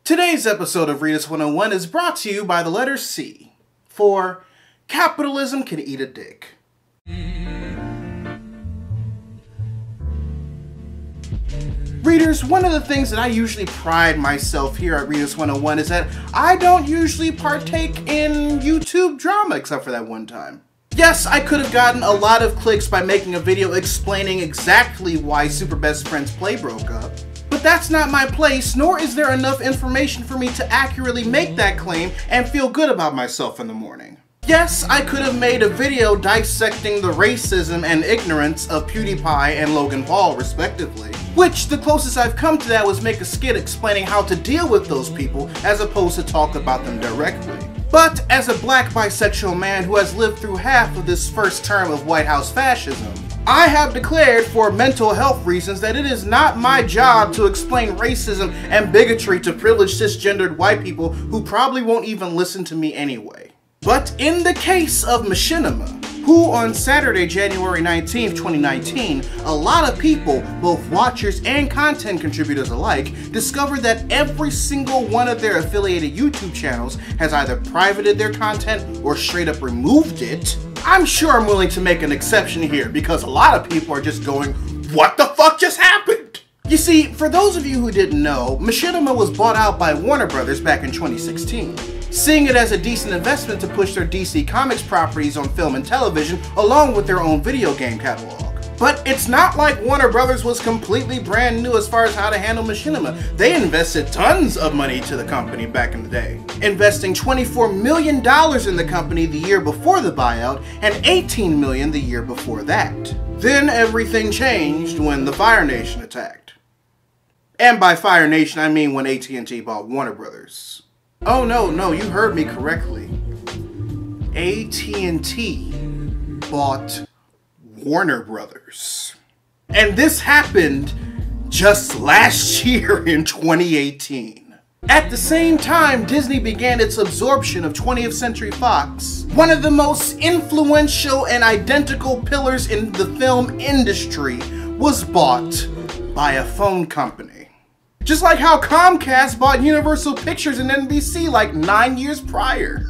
Today's episode of Readus 101 is brought to you by the letter C for Capitalism Can Eat a Dick. Readers, one of the things that I usually pride myself here at Readus 101 is that I don't usually partake in YouTube drama except for that one time. Yes, I could have gotten a lot of clicks by making a video explaining exactly why Super Best Friends Play broke up. But that's not my place, nor is there enough information for me to accurately make that claim and feel good about myself in the morning. Yes, I could have made a video dissecting the racism and ignorance of PewDiePie and Logan Paul, respectively. Which, the closest I've come to that was make a skit explaining how to deal with those people as opposed to talk about them directly. But as a black bisexual man who has lived through half of this first term of White House fascism, I have declared for mental health reasons that it is not my job to explain racism and bigotry to privileged cisgendered white people who probably won't even listen to me anyway. But in the case of Machinima, who on Saturday, January 19th, 2019, a lot of people, both watchers and content contributors alike, discovered that every single one of their affiliated YouTube channels has either privated their content or straight up removed it. I'm sure I'm willing to make an exception here because a lot of people are just going, what the fuck just happened? You see, for those of you who didn't know, Machinima was bought out by Warner Brothers back in 2016. Seeing it as a decent investment to push their DC Comics properties on film and television along with their own video game catalog. But it's not like Warner Brothers was completely brand new as far as how to handle Machinima. They invested tons of money to the company back in the day, investing $24 million in the company the year before the buyout and $18 million the year before that. Then everything changed when the Fire Nation attacked. And by Fire Nation I mean when AT&T bought Warner Brothers. Oh no, you heard me correctly. AT&T bought Warner Brothers. And this happened just last year in 2018. At the same time, Disney began its absorption of 20th Century Fox, one of the most influential and identical pillars in the film industry was bought by a phone company. Just like how Comcast bought Universal Pictures and NBC like 9 years prior.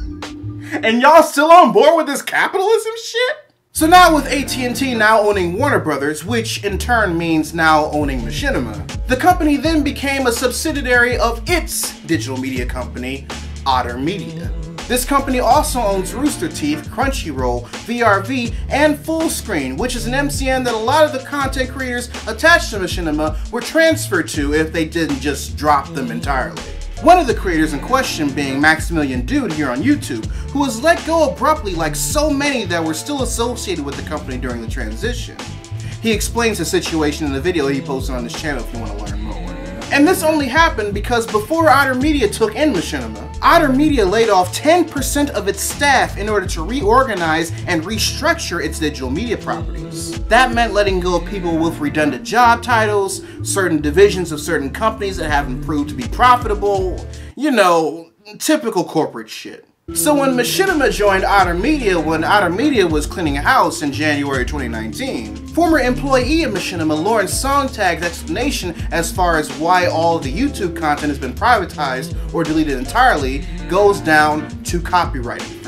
And y'all still on board with this capitalism shit? So now with AT&T now owning Warner Brothers, which in turn means now owning Machinima, the company then became a subsidiary of its digital media company, Otter Media. This company also owns Rooster Teeth, Crunchyroll, VRV, and Fullscreen, which is an MCN that a lot of the content creators attached to Machinima were transferred to if they didn't just drop them entirely. One of the creators in question being Maximilian Dude here on YouTube, who was let go abruptly like so many that were still associated with the company during the transition. He explains the situation in the video he posted on his channel if you want to learn more. And this only happened because before Otter Media took in Machinima, Otter Media laid off 10% of its staff in order to reorganize and restructure its digital media properties. That meant letting go of people with redundant job titles, certain divisions of certain companies that haven't proved to be profitable, you know, typical corporate shit. So when Machinima joined Otter Media when Otter Media was cleaning house in January 2019, former employee of Machinima Lauren Sontag's explanation as far as why all of the YouTube content has been privatized or deleted entirely goes down to copyright infringement.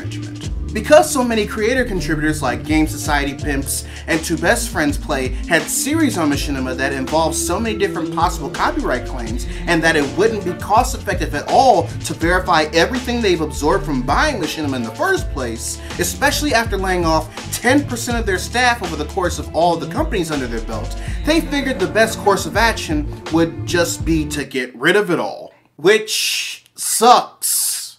Because so many creator contributors like Game Society Pimps and Two Best Friends Play had series on Machinima that involved so many different possible copyright claims and that it wouldn't be cost effective at all to verify everything they've absorbed from buying Machinima in the first place, especially after laying off 10% of their staff over the course of all the companies under their belt, they figured the best course of action would just be to get rid of it all. Which sucks.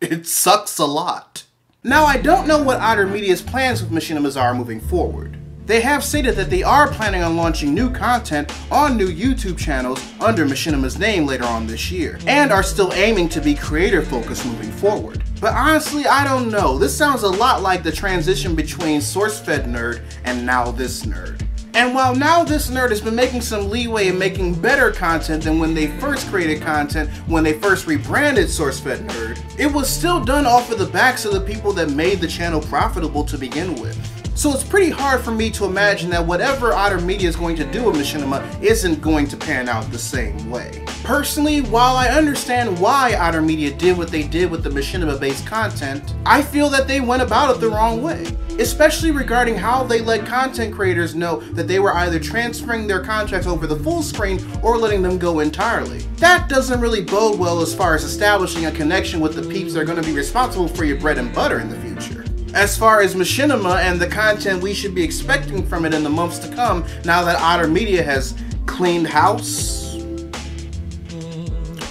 It sucks a lot. Now, I don't know what Otter Media's plans with Machinimas are moving forward. They have stated that they are planning on launching new content on new YouTube channels under Machinima's name later on this year, and are still aiming to be creator focused moving forward. But honestly, I don't know. This sounds a lot like the transition between SourceFed Nerd and Now This Nerd. And while Now This Nerd has been making some leeway in making better content than when they first created content when they first rebranded SourceFed Nerd, it was still done off of the backs of the people that made the channel profitable to begin with. So it's pretty hard for me to imagine that whatever Otter Media is going to do with Machinima isn't going to pan out the same way. Personally, while I understand why Otter Media did what they did with the Machinima-based content, I feel that they went about it the wrong way. Especially regarding how they let content creators know that they were either transferring their contracts over the full screen or letting them go entirely. That doesn't really bode well as far as establishing a connection with the peeps that are going to be responsible for your bread and butter in the future. As far as Machinima and the content we should be expecting from it in the months to come, now that Otter Media has cleaned house,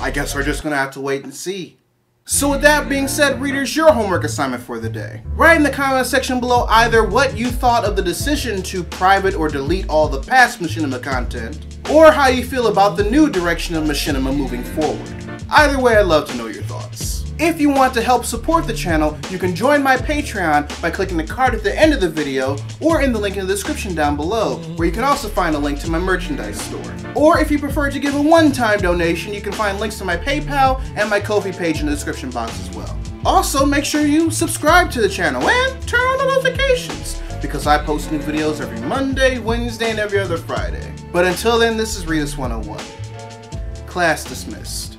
I guess we're just gonna have to wait and see. So with that being said, readers, your homework assignment for the day. Write in the comment section below either what you thought of the decision to private or delete all the past Machinima content, or how you feel about the new direction of Machinima moving forward. Either way, I'd love to know your thoughts. If you want to help support the channel, you can join my Patreon by clicking the card at the end of the video or in the link in the description down below, where you can also find a link to my merchandise store. Or if you prefer to give a one-time donation, you can find links to my PayPal and my Ko-fi page in the description box as well. Also, make sure you subscribe to the channel and turn on the notifications, because I post new videos every Monday, Wednesday, and every other Friday. But until then, this is Readus 101. Class dismissed.